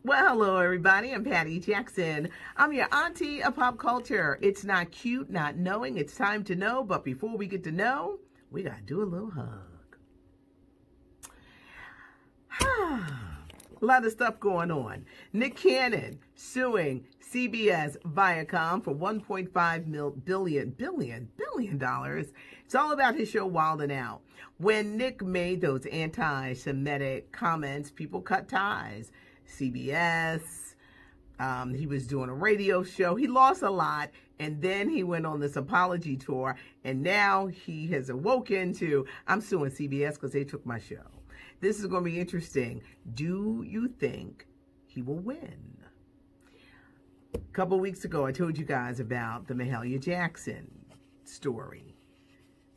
Well, hello, everybody. I'm Patty Jackson. I'm your auntie of pop culture. It's not cute, not knowing. It's time to know. But before we get to know, we got to do a little hug. A lot of stuff going on. Nick Cannon suing CBS Viacom for $1.5 billion. It's all about his show Wild 'N Out. When Nick made those anti-Semitic comments, people cut ties. CBS, he was doing a radio show. He lost a lot, and then he went on this apology tour, and now he has awoken to, I'm suing CBS because they took my show. This is going to be interesting. Do you think he will win? A couple weeks ago, I told you guys about the Mahalia Jackson story.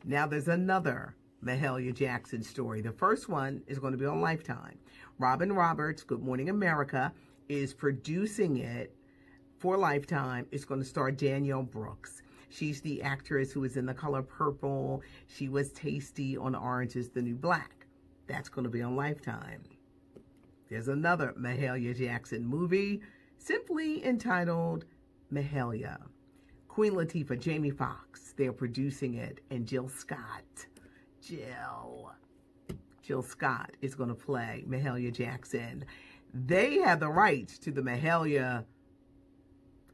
Now there's another Mahalia Jackson story. The first one is going to be on Lifetime. Robin Roberts, Good Morning America, is producing it for Lifetime. It's going to star Danielle Brooks. She's the actress who is in The Color Purple. She was Tasty on Orange is the New Black. That's going to be on Lifetime. There's another Mahalia Jackson movie simply entitled Mahalia. Queen Latifah, Jamie Foxx, they're producing it, and Jill Scott is going to play Mahalia Jackson. They have the rights to the Mahalia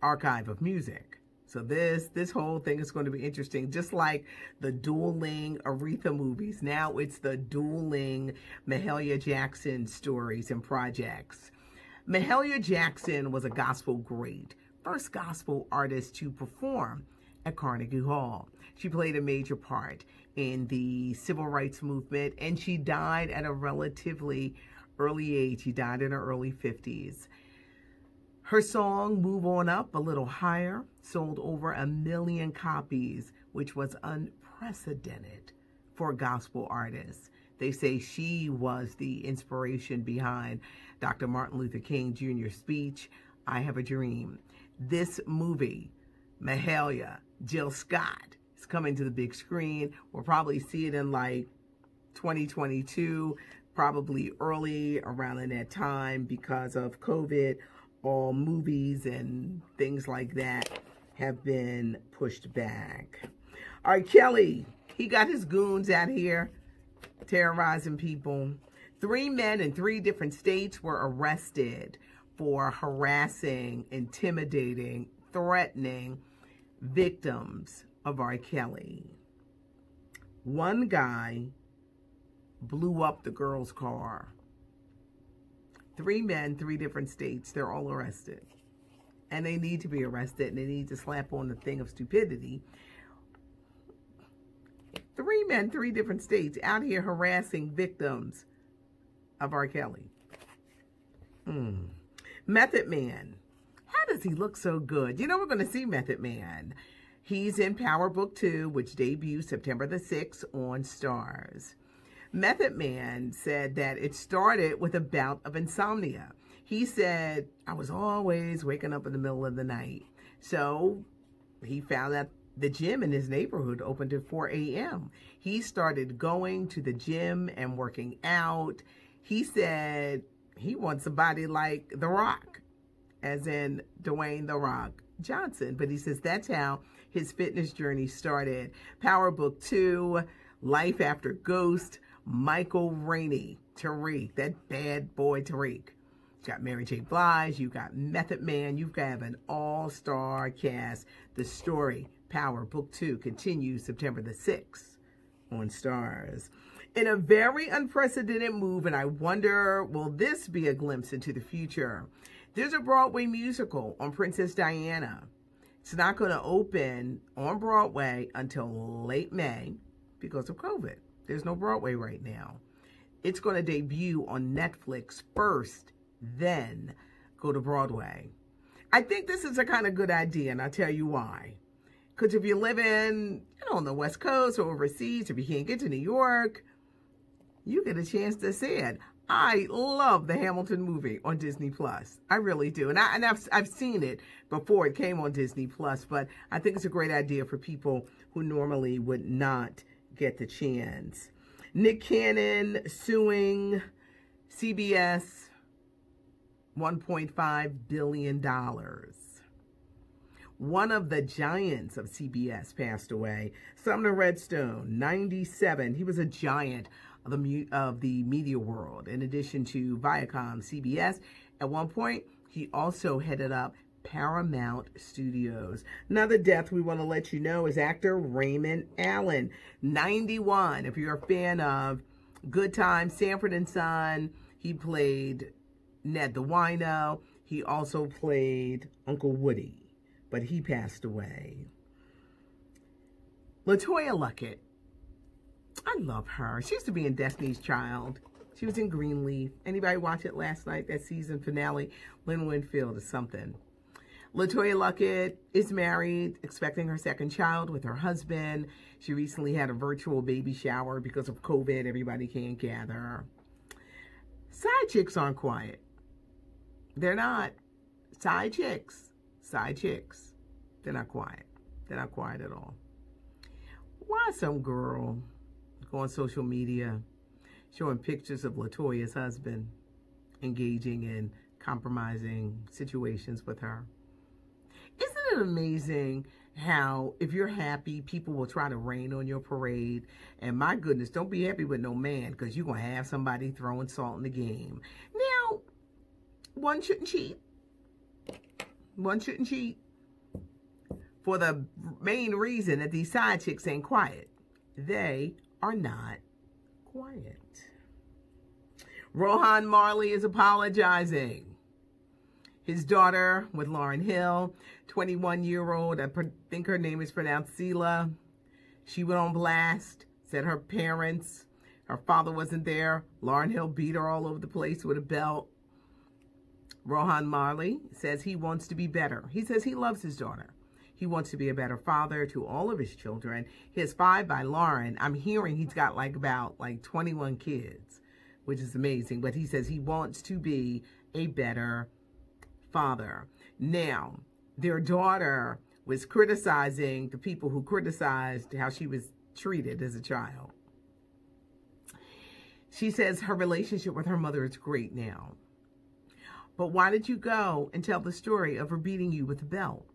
archive of music. So this whole thing is going to be interesting. Just like the dueling Aretha movies. Now it's the dueling Mahalia Jackson stories and projects. Mahalia Jackson was a gospel great. First gospel artist to perform at Carnegie Hall. She played a major part in the civil rights movement, and she died at a relatively early age. She died in her early 50s. Her song, Move On Up, A Little Higher, sold over 1 million copies, which was unprecedented for a gospel artist. They say she was the inspiration behind Dr. Martin Luther King Jr.'s speech, I Have a Dream. This movie, Mahalia, Jill Scott, is coming to the big screen. We'll probably see it in like 2022, probably early around in that time because of COVID. All movies and things like that have been pushed back. All right, Kelly, he got his goons out here terrorizing people. 3 men in 3 different states were arrested for harassing, intimidating, threatening victims of R. Kelly. One guy blew up the girl's car. 3 men, 3 different states, they're all arrested. And they need to be arrested, and they need to slap on the thing of stupidity. 3 men, 3 different states out here harassing victims of R. Kelly. Method Man. How does he look so good? You know, we're going to see Method Man. He's in Power Book 2, which debuts September the 6th on Starz. Method Man said that it started with a bout of insomnia. He said, I was always waking up in the middle of the night. So he found that the gym in his neighborhood opened at 4 a.m. He started going to the gym and working out. He said he wants a body like The Rock, as in Dwayne The Rock Johnson. But he says that's how his fitness journey started. Power Book 2, Life After Ghost, Michael Rainey, Tariq, that bad boy Tariq. You got Mary J. Blige, you got Method Man, you've got an all-star cast. The story, Power Book 2, continues September the 6th on Starz. In a very unprecedented move, and I wonder, will this be a glimpse into the future? There's a Broadway musical on Princess Diana. It's not going to open on Broadway until late May because of COVID. There's no Broadway right now. It's going to debut on Netflix first, then go to Broadway. I think this is a kind of good idea, and I'll tell you why. Because if you live in, on the West Coast or overseas, if you can't get to New York, you get a chance to see it. I love the Hamilton movie on Disney Plus. I really do. And I've seen it before it came on Disney Plus, but I think it's a great idea for people who normally would not get the chance. Nick Cannon suing CBS $1.5 billion. One of the giants of CBS passed away. Sumner Redstone, 97. He was a giant of the media world. In addition to Viacom, CBS, at one point, he also headed up Paramount Studios. Another death we want to let you know is actor Raymond Allen, 91. If you're a fan of Good Times, Sanford and Son, he played Ned the Wino. He also played Uncle Woody, but he passed away. LaToya Luckett, I love her. She used to be in Destiny's Child. She was in Greenleaf. Anybody watch it last night, that season finale? Lynn Winfield is something. LaToya Luckett is married, expecting her second child with her husband. She recently had a virtual baby shower because of COVID. Everybody can't gather. Side chicks aren't quiet. They're not. Side chicks. Side chicks. They're not quiet. They're not quiet at all. Why some girl go on social media showing pictures of LaToya's husband engaging in compromising situations with her? Isn't it amazing how if you're happy, people will try to rain on your parade? And my goodness, don't be happy with no man, because you're going to have somebody throwing salt in the game. Now, one shouldn't cheat. One shouldn't cheat for the main reason that these side chicks ain't quiet. They are not quiet. Rohan Marley is apologizing. His daughter with Lauryn Hill, 21-year-old, I think her name is pronounced Sela. She went on blast, said her father wasn't there. Lauryn Hill beat her all over the place with a belt. Rohan Marley says he wants to be better. He says he loves his daughter. He wants to be a better father to all of his children. His 5 by Lauryn, I'm hearing he's got about 21 kids, which is amazing. But he says he wants to be a better father. Now, their daughter was criticizing the people who criticized how she was treated as a child. She says her relationship with her mother is great now. But why did you go and tell the story of her beating you with a belt?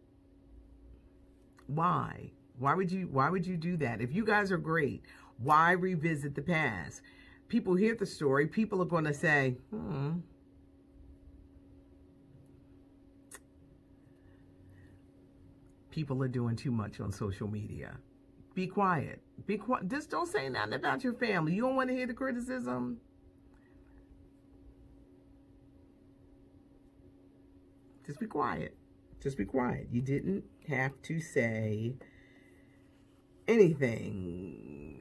Why? Why would you do that? If you guys are great, why revisit the past? People hear the story, people are going to say, people are doing too much on social media. Be quiet. Be quiet. Just don't say nothing about your family. You don't want to hear the criticism? Just be quiet. Just be quiet. You didn't have to say anything.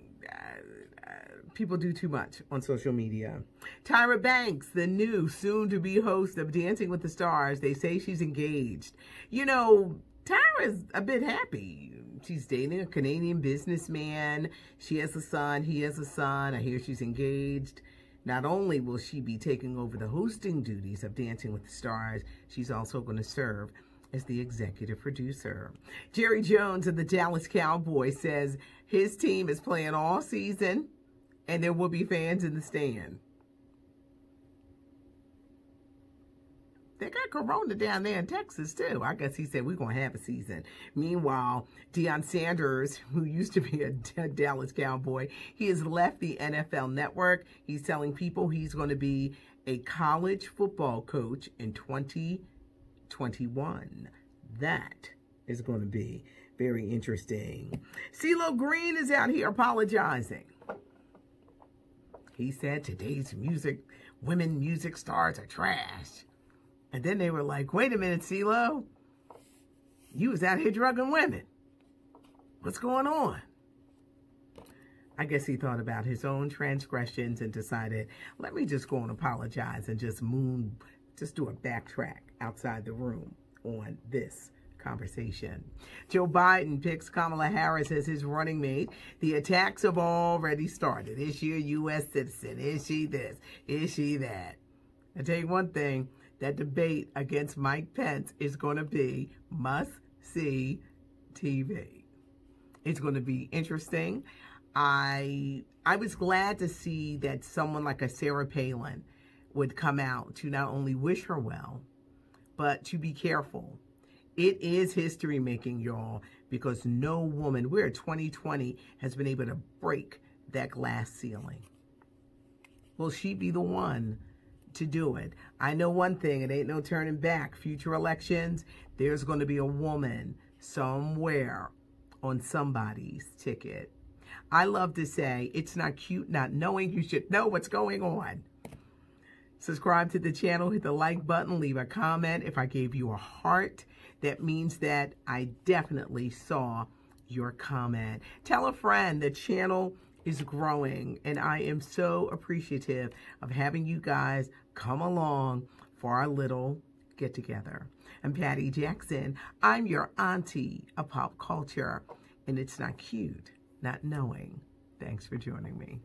People do too much on social media. Tyra Banks, the new soon-to-be host of Dancing with the Stars, they say she's engaged. You know, Tyra's a bit happy. She's dating a Canadian businessman. She has a son. He has a son. I hear she's engaged. Not only will she be taking over the hosting duties of Dancing with the Stars, she's also going to serve as the executive producer. Jerry Jones of the Dallas Cowboys says his team is playing all season and there will be fans in the stand. They got corona down there in Texas, too. I guess he said we're going to have a season. Meanwhile, Deion Sanders, who used to be a Dallas Cowboy, he has left the NFL Network. He's telling people he's going to be a college football coach in 2021. That is going to be very interesting. CeeLo Green is out here apologizing. He said today's women music stars are trash. And then they were like, wait a minute, CeeLo. You was out here drugging women. What's going on? I guess he thought about his own transgressions and decided, let me just go and apologize and just do a backtrack outside the room on this conversation. Joe Biden picks Kamala Harris as his running mate. The attacks have already started. Is she a U.S. citizen? Is she this? Is she that? I'll tell you one thing. That debate against Mike Pence is going to be must-see TV. It's going to be interesting. I was glad to see that someone like a Sarah Palin would come out to not only wish her well, but to be careful. It is history making, y'all, because no woman, we're 2020, has been able to break that glass ceiling. Will she be the one to do it? I know one thing, it ain't no turning back. Future elections, there's going to be a woman somewhere on somebody's ticket. I love to say, it's not cute not knowing. You should know what's going on. Subscribe to the channel, hit the like button, leave a comment. If I gave you a heart, that means that I definitely saw your comment. Tell a friend. The channel is growing, and I am so appreciative of having you guys come along for our little get-together. I'm Patty Jackson. I'm your auntie of pop culture, and it's not cute not knowing. Thanks for joining me.